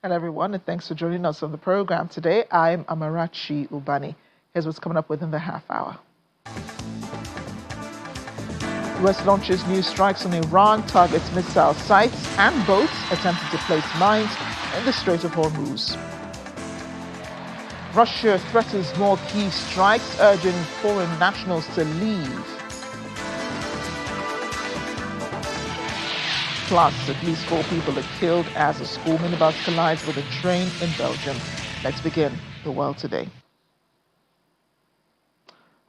Hello, everyone, and thanks for joining us on the program today. I'm Amarachi Ubani. Here's what's coming up within the half hour. U.S. launches new strikes on Iran, targets missile sites and boats attempting to place mines in the Strait of Hormuz. Russia threatens more key strikes, urging foreign nationals to leave. Plus, at least 4 people are killed as a school minibus collides with a train in Belgium. Let's begin the world today.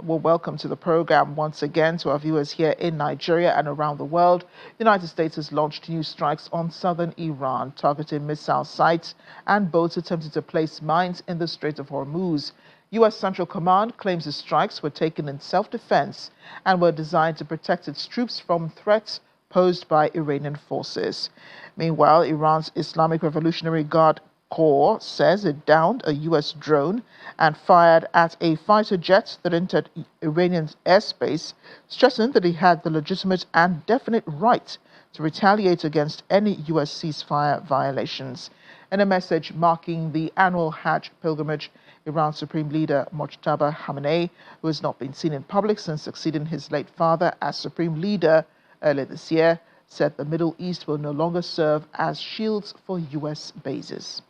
Well, welcome to the program once again to our viewers here in Nigeria and around the world. The United States has launched new strikes on southern Iran, targeting missile sites and boats attempting to place mines in the Strait of Hormuz. U.S. Central Command claims the strikes were taken in self-defense and were designed to protect its troops from threats posed by Iranian forces. Meanwhile, Iran's Islamic Revolutionary Guard Corps says it downed a U.S. drone and fired at a fighter jet that entered Iranian airspace, stressing that it had the legitimate and definite right to retaliate against any U.S. ceasefire violations. In a message marking the annual Hajj pilgrimage, Iran's Supreme Leader Mojtaba Khamenei, who has not been seen in public since succeeding his late father as Supreme Leader earlier this year, said the Middle East will no longer serve as shields for U.S. bases.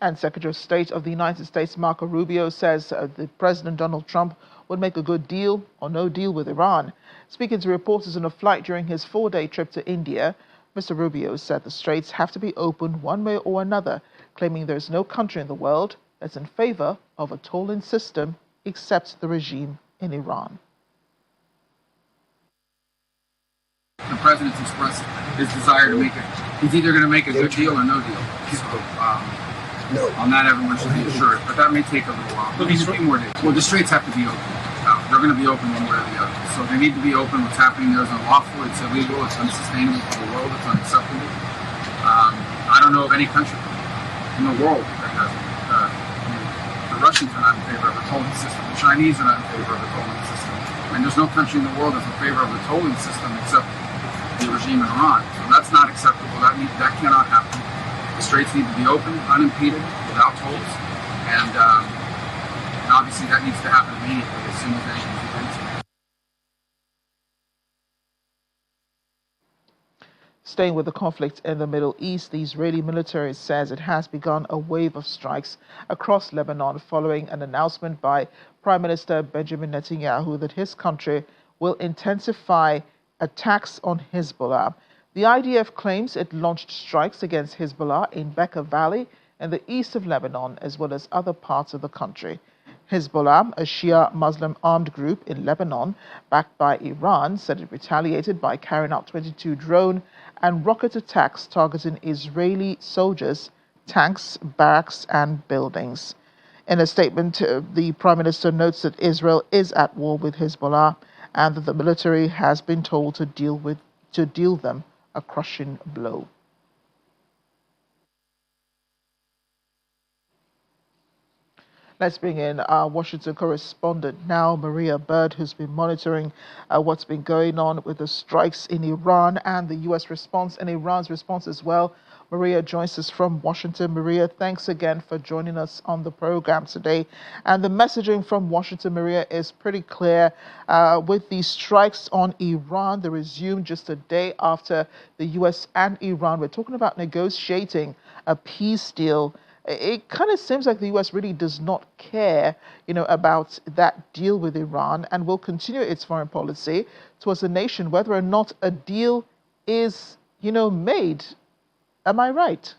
And Secretary of State of the United States Marco Rubio says that President Donald Trump would make a good deal or no deal with Iran. Speaking to reporters on a flight during his 4-day trip to India, Mr. Rubio said the straits have to be opened one way or another, claiming there is no country in the world that's in favor of a tolling system except the regime in Iran. The president's expressed his desire to make it. He's either going to make a good deal or no deal. So, on that, everyone should be assured. But that may take a little while. Maybe 3 more days. Well, the straits have to be open. They're going to be open one way or the other. So they need to be open. What's happening there is unlawful. It's illegal. It's unsustainable for the world. It's unacceptable. I don't know of any country in the world that does it. The Russians are not in favor of a tolling system. The Chinese are not in favor of a tolling system. And there's no country in the world that's in favor of a tolling system except the regime in Iran. So that's not acceptable. That cannot happen. The straits need to be open, unimpeded, without tolls. And obviously that needs to happen immediately as soon as anything begins. Staying with the conflict in the Middle East, the Israeli military says it has begun a wave of strikes across Lebanon following an announcement by Prime Minister Benjamin Netanyahu that his country will intensify attacks on Hezbollah. The IDF claims it launched strikes against Hezbollah in Bekaa Valley in the east of Lebanon, as well as other parts of the country. Hezbollah, a Shia Muslim armed group in Lebanon backed by Iran, said it retaliated by carrying out 22 drone and rocket attacks targeting Israeli soldiers, tanks, barracks, and buildings. In a statement, the Prime Minister notes that Israel is at war with Hezbollah and that the military has been told to deal them a crushing blow. Let's bring in our Washington correspondent now, Maria Bird, who's been monitoring what's been going on with the strikes in Iran and the U.S. response and Iran's response as well. Maria joins us from Washington. Maria, thanks again for joining us on the program today. And the messaging from Washington, Maria, is pretty clear. With these strikes on Iran, they resumed just a day after the U.S. and Iran were talking about negotiating a peace deal. It kind of seems like the U.S. really does not care, about that deal with Iran and will continue its foreign policy towards the nation, whether or not a deal is, made. Am I right?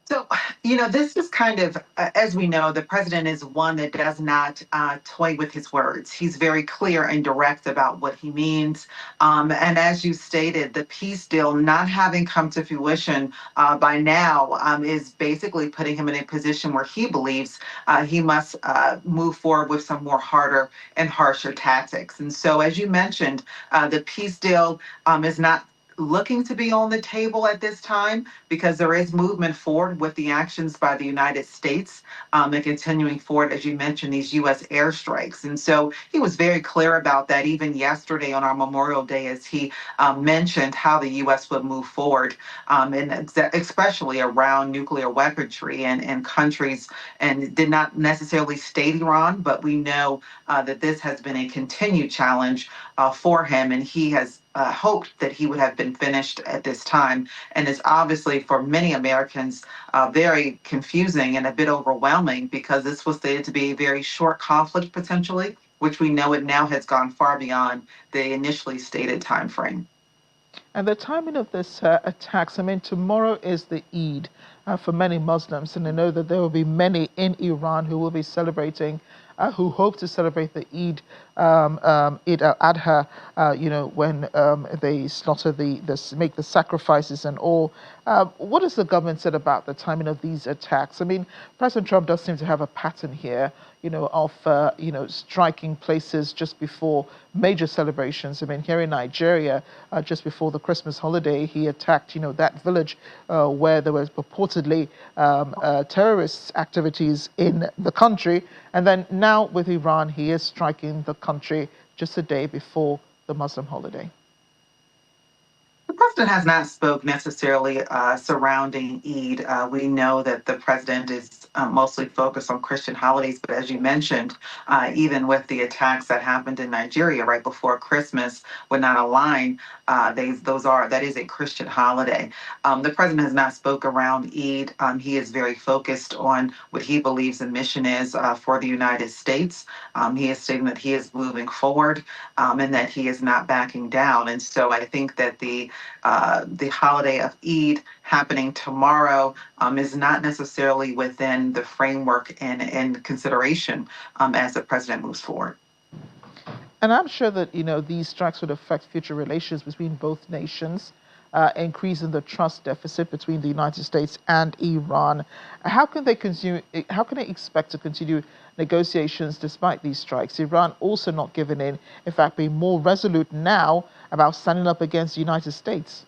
So, this is kind of, as we know, the president is one that does not toy with his words. He's very clear and direct about what he means. And as you stated, the peace deal not having come to fruition by now is basically putting him in a position where he believes he must move forward with some more harder and harsher tactics. And so, as you mentioned, the peace deal is not looking to be on the table at this time because there is movement forward with the actions by the United States and continuing forward, as you mentioned, these U.S. airstrikes. And so he was very clear about that even yesterday on our Memorial Day as he mentioned how the U.S. would move forward, and especially around nuclear weaponry and countries, and did not necessarily state Iran, but we know that this has been a continued challenge for him, and he has hoped that he would have been finished at this time. And it's obviously for many Americans very confusing and a bit overwhelming because this was stated to be a very short conflict potentially, which we know it now has gone far beyond the initially stated time frame. And the timing of this attacks, I mean, tomorrow is the Eid for many Muslims, and I know that there will be many in Iran who will be celebrating, who hope to celebrate the Eid, Eid al-Adha, when they slaughter make the sacrifices and all. What has the government said about the timing of these attacks? I mean, President Trump does seem to have a pattern here, of striking places just before major celebrations. I mean, here in Nigeria, just before the Christmas holiday, he attacked, that village where there was purportedly terrorist activities in the country. And then now with Iran, he is striking the country just a day before the Muslim holiday. The president has not spoke necessarily surrounding Eid. We know that the president is mostly focused on Christian holidays, but as you mentioned, even with the attacks that happened in Nigeria right before Christmas would not align. That is a Christian holiday. The president has not spoke around Eid. He is very focused on what he believes the mission is for the United States. He is stating that he is moving forward and that he is not backing down. And so I think that the holiday of Eid happening tomorrow is not necessarily within the framework and consideration as the president moves forward. And I'm sure that, these strikes would affect future relations between both nations, increasing the trust deficit between the United States and Iran. How can they expect to continue negotiations despite these strikes? Iran also not giving in fact, being more resolute now about standing up against the United States.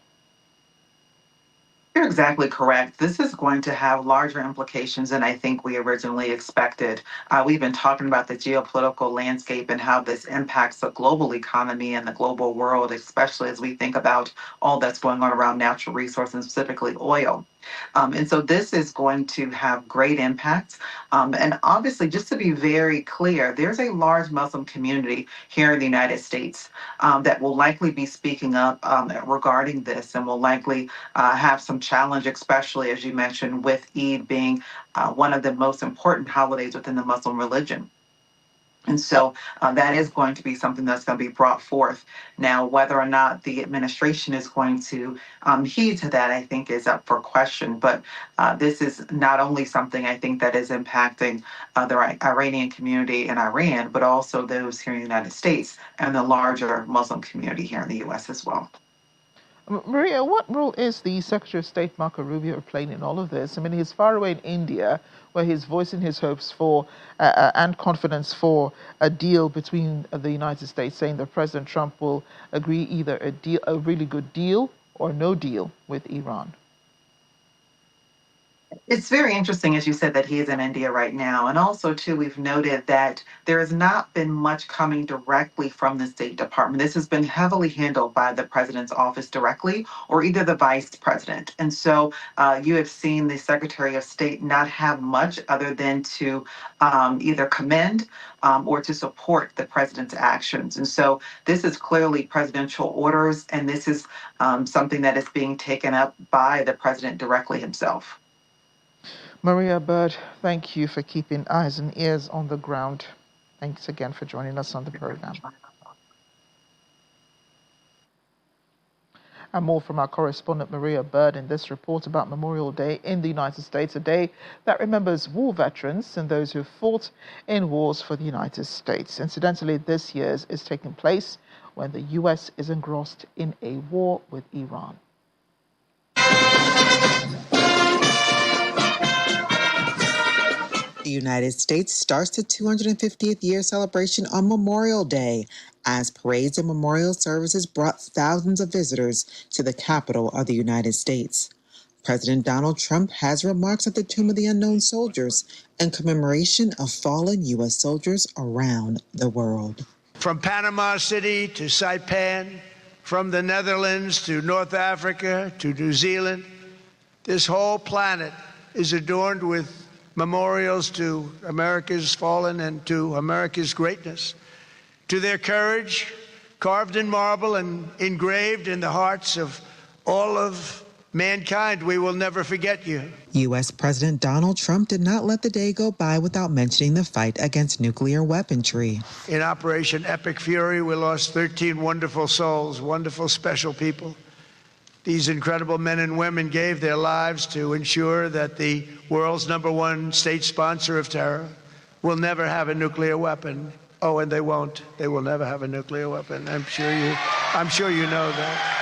You're exactly correct. This is going to have larger implications than I think we originally expected. We've been talking about the geopolitical landscape and how this impacts the global economy and the global world, especially as we think about all that's going on around natural resources, specifically oil. And so this is going to have great impacts. And obviously, just to be very clear, there's a large Muslim community here in the United States that will likely be speaking up regarding this and will likely have some challenge, especially as you mentioned, with Eid being one of the most important holidays within the Muslim religion. And so that is going to be something that's going to be brought forth. Now, whether or not the administration is going to heed to that, I think is up for question. But this is not only something I think that is impacting the Iranian community in Iran, but also those here in the United States and the larger Muslim community here in the U.S. as well. Maria, what role is the Secretary of State, Marco Rubio, playing in all of this? I mean, he's far away in India, where he's voicing his hopes for and confidence for a deal between the United States, saying that President Trump will agree either a really good deal or no deal with Iran. It's very interesting, as you said, that he is in India right now. And also, too, we've noted that there has not been much coming directly from the State Department. This has been heavily handled by the president's office directly or either the vice president. And so you have seen the Secretary of State not have much other than to either commend or to support the president's actions. And so this is clearly presidential orders, and this is something that is being taken up by the president directly himself. Maria Bird, thank you for keeping eyes and ears on the ground. Thanks again for joining us on the program. And more from our correspondent Maria Bird in this report about Memorial Day in the United States, a day that remembers war veterans and those who fought in wars for the United States. Incidentally, this year's is taking place when the U.S. is engrossed in a war with Iran. The United States starts the 250th year celebration on Memorial Day, as parades and memorial services brought thousands of visitors to the capital of the United States. President Donald Trump has remarks at the Tomb of the Unknown Soldiers in commemoration of fallen U.S. soldiers around the world. From Panama City to Saipan, from the Netherlands to North Africa to New Zealand, this whole planet is adorned with memorials to America's fallen and to America's greatness, to their courage, carved in marble and engraved in the hearts of all of mankind. We will never forget you. U.S. President Donald Trump did not let the day go by without mentioning the fight against nuclear weaponry. In Operation Epic Fury, we lost 13 wonderful souls, wonderful, special people. These incredible men and women gave their lives to ensure that the world's #1 state sponsor of terror will never have a nuclear weapon. Oh, and they won't. They will never have a nuclear weapon. I'm sure you know that.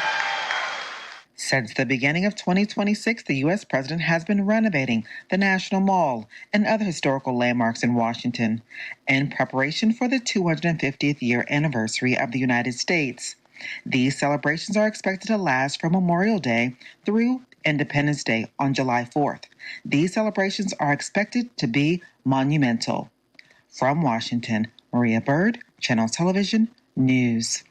Since the beginning of 2026, the U.S. president has been renovating the National Mall and other historical landmarks in Washington in preparation for the 250th year anniversary of the United States. These celebrations are expected to last from Memorial Day through Independence Day on July 4th. These celebrations are expected to be monumental. From Washington, Maria Bird, Channel Television News.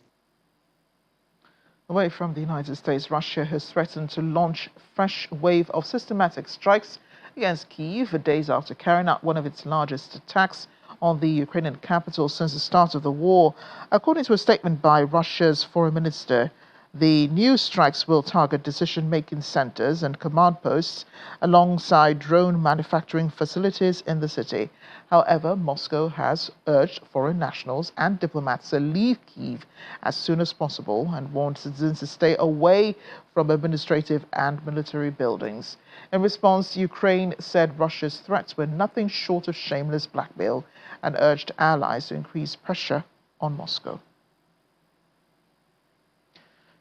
Away from the United States, Russia has threatened to launch a fresh wave of systematic strikes against Kyiv days after carrying out one of its largest attacks on the Ukrainian capital since the start of the war. According to a statement by Russia's foreign minister, the new strikes will target decision-making centers and command posts alongside drone manufacturing facilities in the city. However, Moscow has urged foreign nationals and diplomats to leave Kyiv as soon as possible and warned citizens to stay away from administrative and military buildings. In response, Ukraine said Russia's threats were nothing short of shameless blackmail and urged allies to increase pressure on Moscow.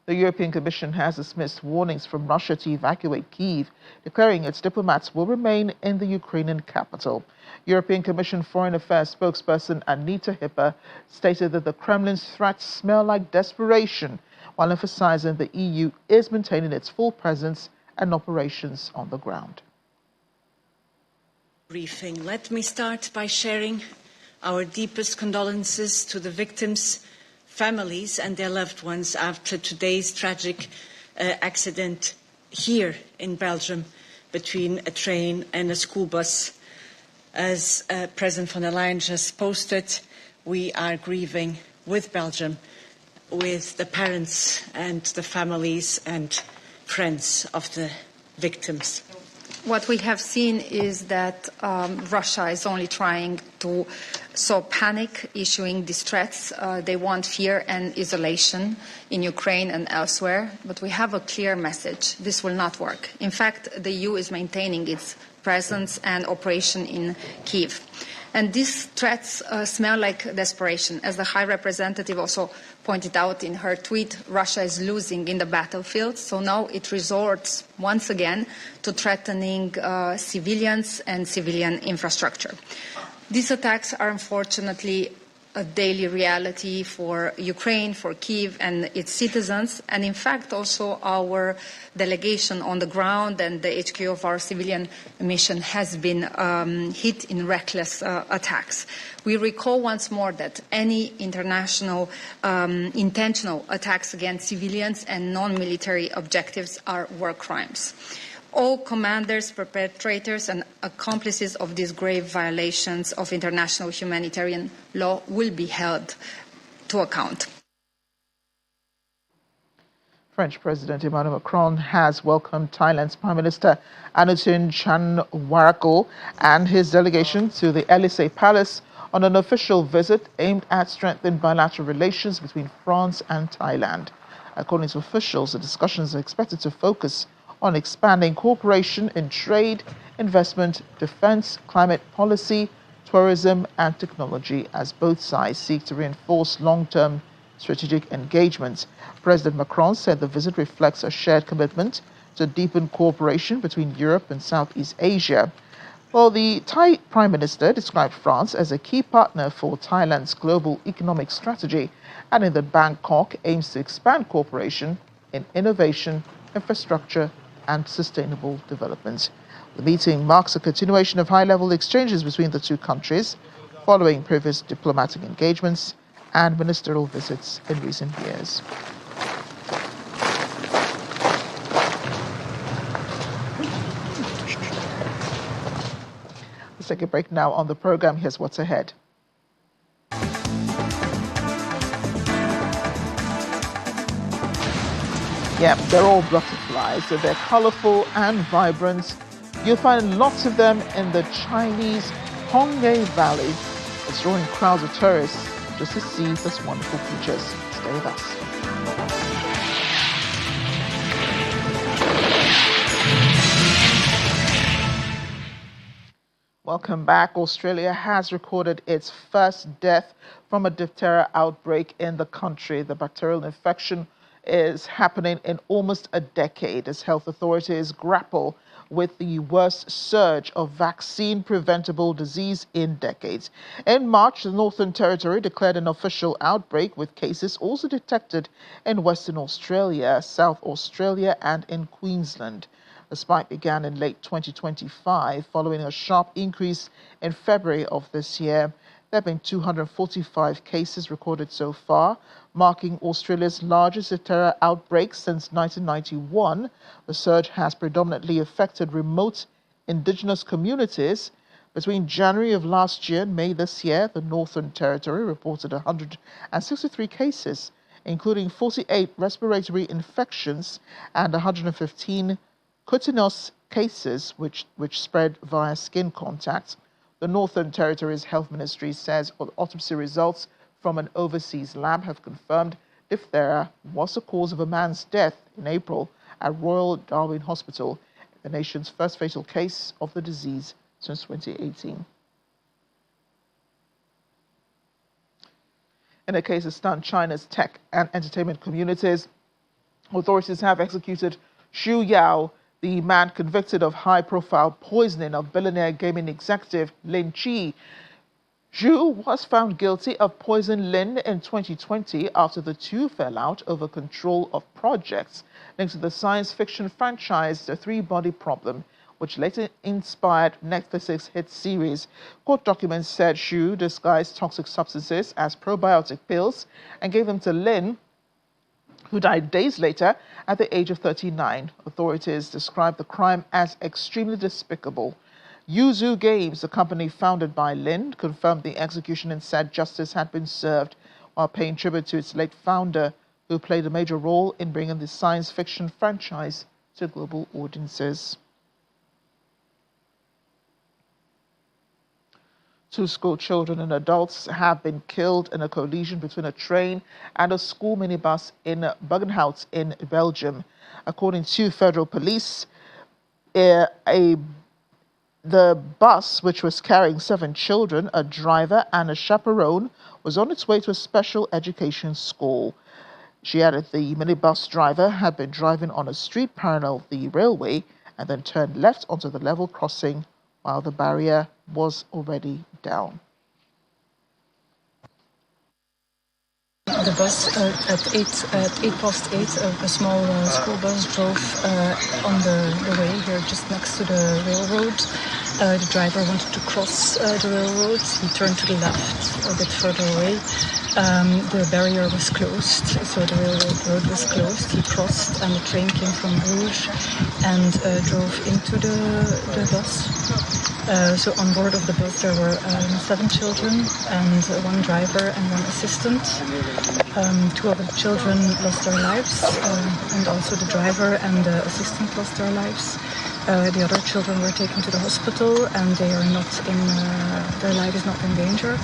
The European Commission has dismissed warnings from Russia to evacuate Kyiv, declaring its diplomats will remain in the Ukrainian capital. European Commission Foreign Affairs spokesperson Anita Hipper stated that the Kremlin's threats smell like desperation, while emphasizing the EU is maintaining its full presence and operations on the ground. Briefing. Let me start by sharing our deepest condolences to the victims' families and their loved ones after today's tragic accident here in Belgium between a train and a school bus. As President von der Leyen just posted, we are grieving with Belgium, with the parents and the families and friends of the victims. What we have seen is that Russia is only trying to sow panic, issuing these threats. They want fear and isolation in Ukraine and elsewhere. But we have a clear message. This will not work. In fact, the EU is maintaining its presence and operation in Kyiv. And these threats smell like desperation. As the High Representative also pointed out in her tweet, Russia is losing in the battlefield, so now it resorts once again to threatening civilians and civilian infrastructure. These attacks are unfortunately a daily reality for Ukraine, for Kyiv and its citizens, and in fact also our delegation on the ground and the HQ of our civilian mission has been hit in reckless attacks. We recall once more that any international intentional attacks against civilians and non-military objectives are war crimes. All commanders, perpetrators and accomplices of these grave violations of international humanitarian law will be held to account. French President Emmanuel Macron has welcomed Thailand's Prime Minister Anutin Chanwarakul and his delegation to the Élysée Palace on an official visit aimed at strengthening bilateral relations between France and Thailand. According to officials, the discussions are expected to focus on expanding cooperation in trade, investment, defense, climate policy, tourism, and technology as both sides seek to reinforce long-term strategic engagement. President Macron said the visit reflects a shared commitment to deepen cooperation between Europe and Southeast Asia. Well, the Thai Prime Minister described France as a key partner for Thailand's global economic strategy, adding that Bangkok aims to expand cooperation in innovation, infrastructure, and sustainable development. The meeting marks a continuation of high-level exchanges between the two countries, following previous diplomatic engagements and ministerial visits in recent years. Let's take a break now on the program. Here's what's ahead. Yeah, they're all butterflies, so they're colorful and vibrant. You'll find lots of them in the Chinese Honghe Valley. It's drawing crowds of tourists just to see these wonderful creatures. Stay with us. Welcome back. Australia has recorded its first death from a diphtheria outbreak in the country. The bacterial infection is happening in almost a decade as health authorities grapple with the worst surge of vaccine-preventable disease in decades. In March, the Northern Territory declared an official outbreak, with cases also detected in Western Australia, South Australia, and in Queensland. The spike began in late 2025, following a sharp increase in February of this year. There have been 245 cases recorded so far, marking Australia's largest diphtheria outbreak since 1991. The surge has predominantly affected remote indigenous communities. Between January of last year and May this year, the Northern Territory reported 163 cases, including 48 respiratory infections and 115 cutaneous cases which spread via skin contact. The Northern Territory's Health Ministry says autopsy results from an overseas lab have confirmed diphtheria was the cause of a man's death in April at Royal Darwin Hospital, the nation's first fatal case of the disease since 2018. In a case that stunned China's tech and entertainment communities, authorities have executed Xu Yao, the man convicted of high-profile poisoning of billionaire gaming executive Lin Chi. Xu was found guilty of poisoning Lin in 2020 after the two fell out over control of projects linked to the science fiction franchise The Three-Body Problem, which later inspired Netflix's hit series. Court documents said Xu disguised toxic substances as probiotic pills and gave them to Lin, who died days later at the age of 39. Authorities described the crime as extremely despicable. Yuzu Games, the company founded by Lin, confirmed the execution and said justice had been served, while paying tribute to its late founder, who played a major role in bringing the science fiction franchise to global audiences. Two school children and adults have been killed in a collision between a train and a school minibus in Buggenhout in Belgium. According to federal police, the bus, which was carrying 7 children, a driver, and a chaperone, was on its way to a special education school. She added the minibus driver had been driving on a street parallel the railway and then turned left onto the level crossing while the barrier was already down. The bus at 8:08, a small school bus drove on the way here just next to the railroad. The driver wanted to cross the railroad. He turned to the left a bit further away. The barrier was closed, so the railroad was closed. He crossed, and the train came from Bruges and drove into the bus. So on board of the bus there were 7 children and 1 driver and 1 assistant. 2 of the children lost their lives, and also the driver and the assistant lost their lives. The other children were taken to the hospital, and they are not in. Their life is not in danger.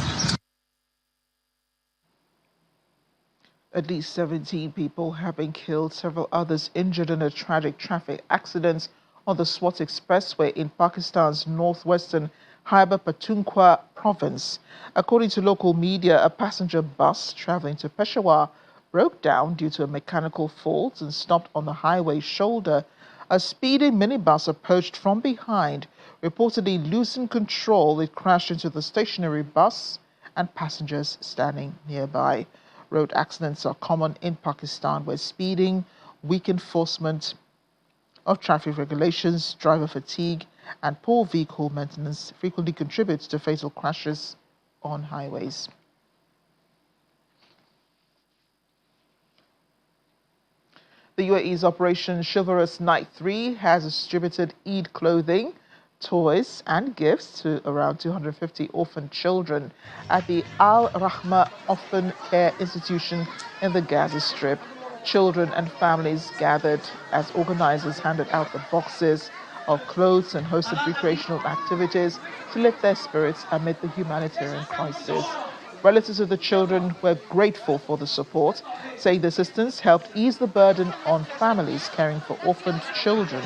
At least 17 people have been killed, several others injured in a tragic traffic accident on the Swat Expressway in Pakistan's northwestern Khyber Pakhtunkhwa province. According to local media, a passenger bus traveling to Peshawar broke down due to a mechanical fault and stopped on the highway shoulder. A speeding minibus approached from behind, reportedly losing control. It crashed into the stationary bus and passengers standing nearby. Road accidents are common in Pakistan, where speeding, weak enforcement of traffic regulations, driver fatigue, and poor vehicle maintenance frequently contributes to fatal crashes on highways. The UAE's Operation Chivalrous Night 3 has distributed Eid clothing, toys, and gifts to around 250 orphan children at the Al Rahma Orphan Care Institution in the Gaza Strip. Children and families gathered as organizers handed out the boxes of clothes and hosted recreational activities to lift their spirits amid the humanitarian crisis. Relatives of the children were grateful for the support, saying the assistance helped ease the burden on families caring for orphaned children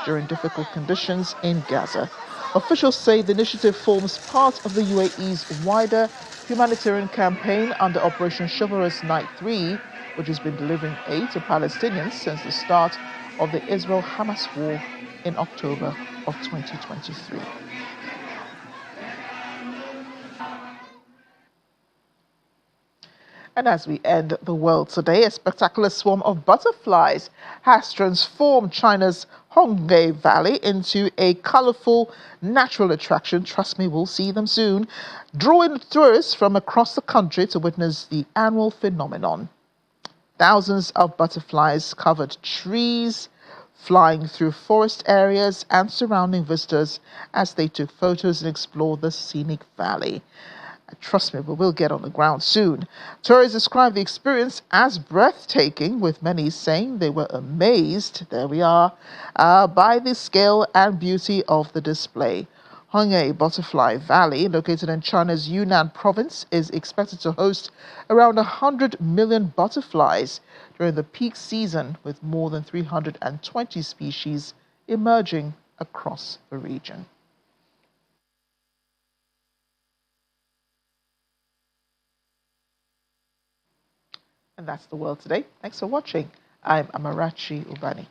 during difficult conditions in Gaza. Officials say the initiative forms part of the UAE's wider humanitarian campaign under Operation Chivalrous Night 3, which has been delivering aid to Palestinians since the start of the Israel-Hamas war in October of 2023. And as we end the world today, a spectacular swarm of butterflies has transformed China's Honghe Valley into a colorful natural attraction. Trust me, we'll see them soon, drawing tourists from across the country to witness the annual phenomenon. Thousands of butterflies covered trees, flying through forest areas and surrounding visitors as they took photos and explored the scenic valley. Trust me, we will get on the ground soon. Tourists described the experience as breathtaking, with many saying they were amazed, there we are, by the scale and beauty of the display. Honghe Butterfly Valley, located in China's Yunnan province, is expected to host around 100 million butterflies during the peak season, with more than 320 species emerging across the region. And that's the world today. Thanks for watching. I'm Amarachi Ubani.